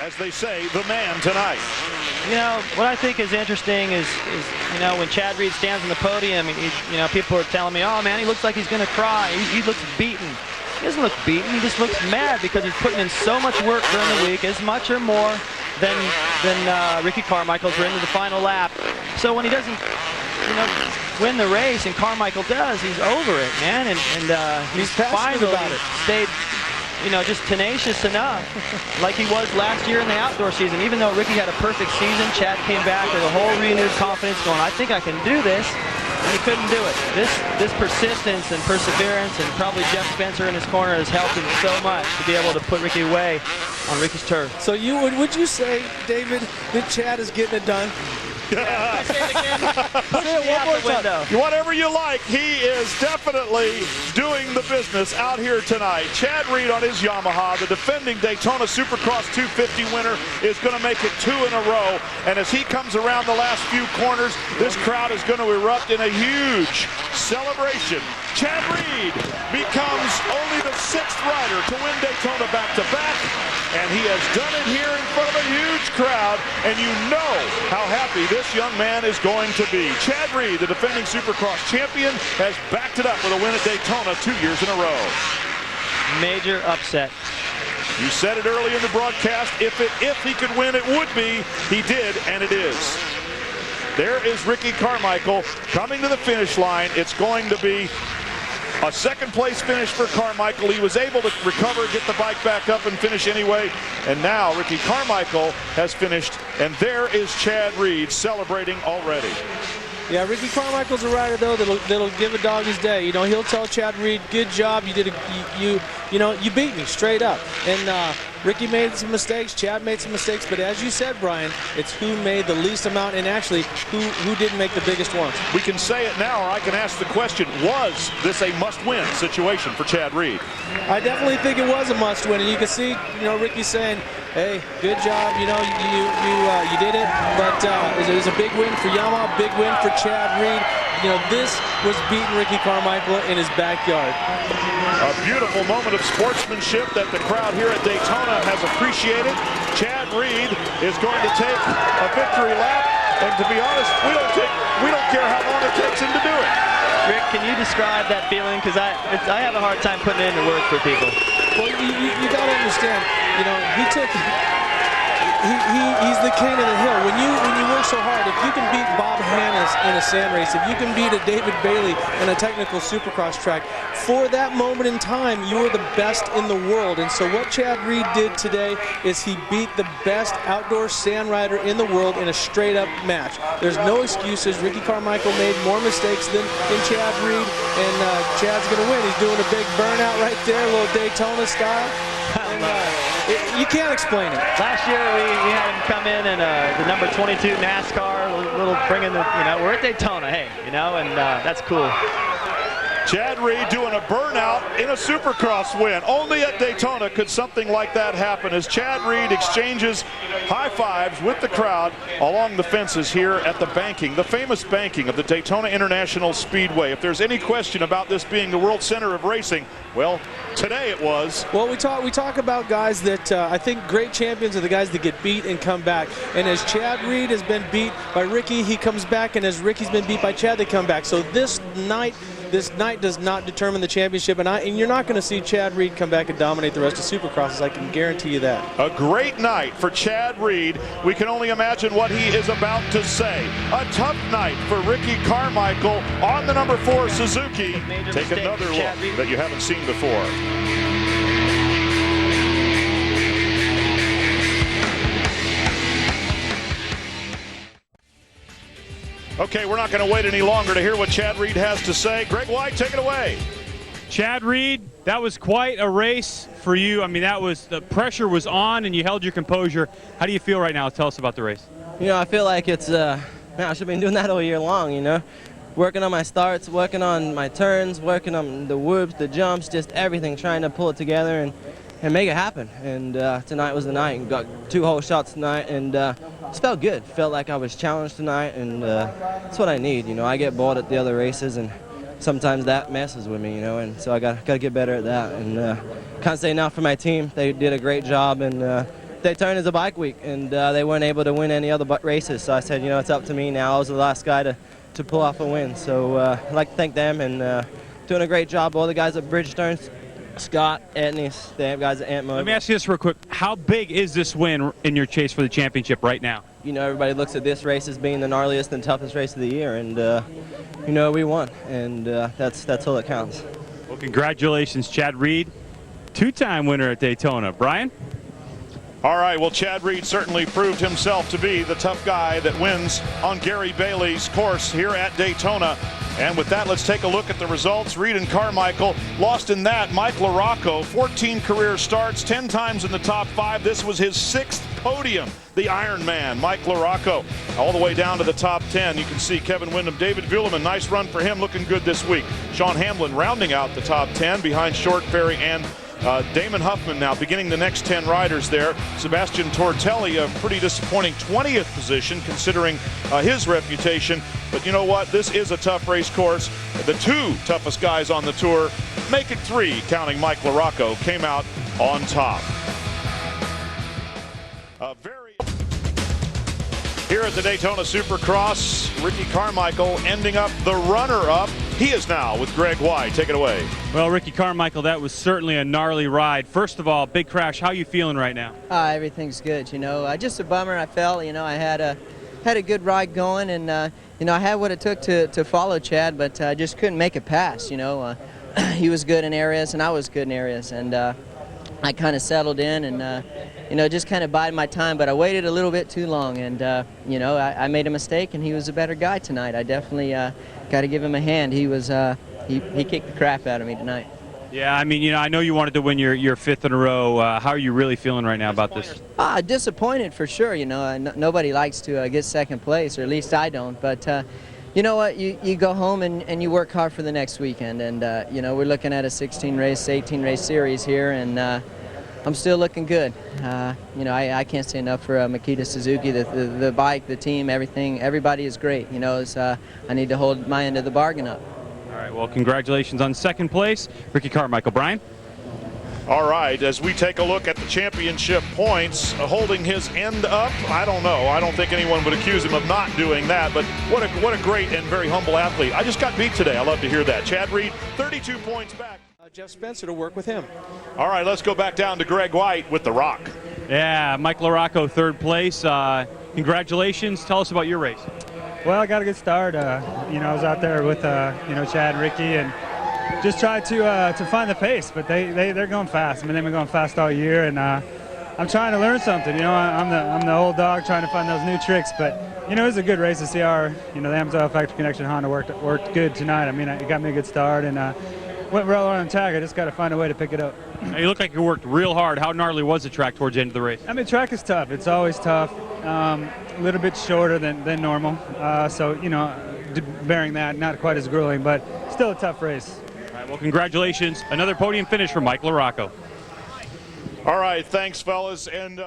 as they say, the man tonight. You know, what I think is interesting is you know, when Chad Reed stands on the podium, you know, people are telling me, oh man, he looks like he's going to cry. He looks beaten. He doesn't look beaten. He just looks mad because he's putting in so much work during the week, as much or more than Ricky Carmichael's were into the final lap. So when he doesn't, you know, win the race, and Carmichael does, he's over it, man, and he's finally about it. Stayed, you know, just tenacious enough, like he was last year in the outdoor season. Even though Ricky had a perfect season, Chad came back with a whole renewed confidence, going, I think I can do this. And he couldn't do it. This persistence and perseverance, and probably Jeff Spencer in his corner, has helped him so much to be able to put Ricky away on Ricky's turf. So would you say, David, that Chad is getting it done? Yeah. Say it again. Say it one more time. Whatever you like, he is definitely doing the business out here tonight. Chad Reed on his Yamaha, the defending Daytona Supercross 250 winner, is going to make it 2 in a row. And as he comes around the last few corners, this crowd is going to erupt in a huge celebration. Chad Reed becomes only the 6th rider to win Daytona back-to-back, and he has done it here in front of a huge crowd, and you know how happy this young man is going to be. Chad Reed, the defending Supercross champion, has backed it up with a win at Daytona 2 years in a row. Major upset. You said it early in the broadcast, if he could win, it would be. He did, and it is. There is Ricky Carmichael coming to the finish line. It's going to be a 2nd place finish for Carmichael. He was able to recover, get the bike back up, and finish anyway. And now Ricky Carmichael has finished, and there is Chad Reed celebrating already. Yeah, Ricky Carmichael's a rider though that'll give a dog his day. You know, he'll tell Chad Reed, "Good job, you did you know, you beat me straight up." And Ricky made some mistakes, Chad made some mistakes, but as you said, Brian, it's who made the least amount, and actually who didn't make the biggest ones. We can say it now, or I can ask the question: was this a must-win situation for Chad Reed? I definitely think it was a must-win, and you can see, you know, Ricky saying, "Hey, good job, you know, you did it." But it was a big win for Yamaha, big win for Chad Reed. You know, this was beating Ricky Carmichael in his backyard. A beautiful moment of sportsmanship that the crowd here at Daytona has appreciated. Chad Reed is going to take a victory lap, and to be honest, we don't care how long it takes him to do it. Rick, can you describe that feeling? Because I have a hard time putting it into words for people. Well, you got to understand. You know, he's the king of the hill. When you work so hard, if you can beat Bob Hannes in a sand race, if you can beat a David Bailey in a technical Supercross track, for that moment in time, you are the best in the world. And so what Chad Reed did today is he beat the best outdoor sand rider in the world in a straight-up match. There's no excuses. Ricky Carmichael made more mistakes than Chad Reed, and Chad's going to win. He's doing a big burnout right there, a little Daytona style. And you can't explain it. Last year we had him come in the number 22 NASCAR, little bringing the, you know, we're at Daytona, hey, you know, and that's cool. Chad Reed doing a burnout in a Supercross win. Only at Daytona could something like that happen, as Chad Reed exchanges high fives with the crowd along the fences here at the banking, the famous banking of the Daytona International Speedway. If there's any question about this being the world center of racing, well, today it was. Well, we talk about guys that I think great champions are the guys that get beat and come back. And as Chad Reed has been beat by Ricky, he comes back, and as Ricky's been beat by Chad, they come back. So this night does not determine the championship, and you're not going to see Chad Reed come back and dominate the rest of Supercrosses. I can guarantee you that. A great night for Chad Reed. We can only imagine what he is about to say. A tough night for Ricky Carmichael on the number 4 Suzuki. Take another look that you haven't seen before. Okay, we're not going to wait any longer to hear what Chad Reed has to say. Greg White, take it away. Chad Reed, that was quite a race for you. I mean, the pressure was on, and you held your composure. How do you feel right now? Tell us about the race. You know, I feel like it's, man, I should have been doing that all year long, you know. Working on my starts, working on my turns, working on the whoops, the jumps, just everything, trying to pull it together and make it happen. And tonight was the night, and got 2 whole shots tonight, and it felt good. Felt like I was challenged tonight, and that's what I need. You know, I get bored at the other races, and sometimes that messes with me, you know, and so I got to get better at that. And can't say enough for my team. They did a great job, and Daytona is a bike week, and they weren't able to win any other races. So I said, you know, it's up to me now. I was the last guy to pull off a win. So I'd like to thank them, and doing a great job. All the guys at Bridgestone, Scott, Etney, the guys at Ant Motor. Let me ask you this real quick. How big is this win in your chase for the championship right now? You know, everybody looks at this race as being the gnarliest and toughest race of the year, and you know, we won, and that's all that counts. Well, congratulations, Chad Reed, two-time winner at Daytona. Brian? All right, well, Chad Reed certainly proved himself to be the tough guy that wins on Gary Bailey's course here at Daytona. And with that, let's take a look at the results. Reed and Carmichael lost in that. Mike LaRocco, 14 career starts, 10 times in the top 5. This was his 6th podium. The Iron Man, Mike LaRocco, all the way down to the top 10. You can see Kevin Windham, David Vuillemin, nice run for him, looking good this week. Sean Hamlin rounding out the top 10 behind Short Ferry and Damon Huffman now beginning the next 10 riders there. Sebastian Tortelli, a pretty disappointing 20th position considering his reputation. But you know what? This is a tough race course. The 2 toughest guys on the tour, make it 3, counting Mike LaRocco, came out on top. Here at the Daytona Supercross, Ricky Carmichael ending up the runner-up. He is now with Greg White. Take it away. Well, Ricky Carmichael, that was certainly a gnarly ride. First of all, big crash. How are you feeling right now? Everything's good, you know. Just a bummer. I felt, you know, I had a good ride going, and you know, I had what it took to follow Chad, but I just couldn't make it pass. You know, he was good in areas, and I was good in areas, and I kind of settled in and you know, just kind of bided my time, but I waited a little bit too long, and you know, I made a mistake, and he was a better guy tonight. I definitely got to give him a hand. He was he kicked the crap out of me tonight. Yeah, I mean, you know, I know you wanted to win your 5th in a row. How are you really feeling right now about this? Disappointed for sure. You know, nobody likes to get second place, or at least I don't. But you know what? You go home and you work hard for the next weekend. And you know, we're looking at a 16-race, 18-race series here, and I'm still looking good. You know, I can't say enough for Makita Suzuki, the bike, the team, everything. Everybody is great. You know, I need to hold my end of the bargain up. All right, well, congratulations on 2nd place, Ricky Carmichael. Brian? All right, as we take a look at the championship points, holding his end up, I don't know. I don't think anyone would accuse him of not doing that, but what a great and very humble athlete. I just got beat today. I love to hear that. Chad Reed, 32 points back. Jeff Spencer to work with him. All right, let's go back down to Greg White with the Rock. Yeah, Mike LaRocco, 3rd place. Congratulations. Tell us about your race. Well, I got a good start. You know, I was out there with you know, Chad and Ricky, and just tried to find the pace. But they're going fast. I mean, they've been going fast all year, and I'm trying to learn something. You know, I'm the old dog trying to find those new tricks. But you know, it was a good race to see our, you know, the Amsoil Factory Connection Honda worked good tonight. I mean, it got me a good start, and went well on the track. I just got to find a way to pick it up. You look like you worked real hard. How gnarly was the track towards the end of the race? I mean, track is tough. It's always tough. A little bit shorter than normal. So, you know, bearing that, not quite as grueling, but still a tough race. All right, well, congratulations. Another podium finish for Mike LaRocco. All right, thanks, fellas. And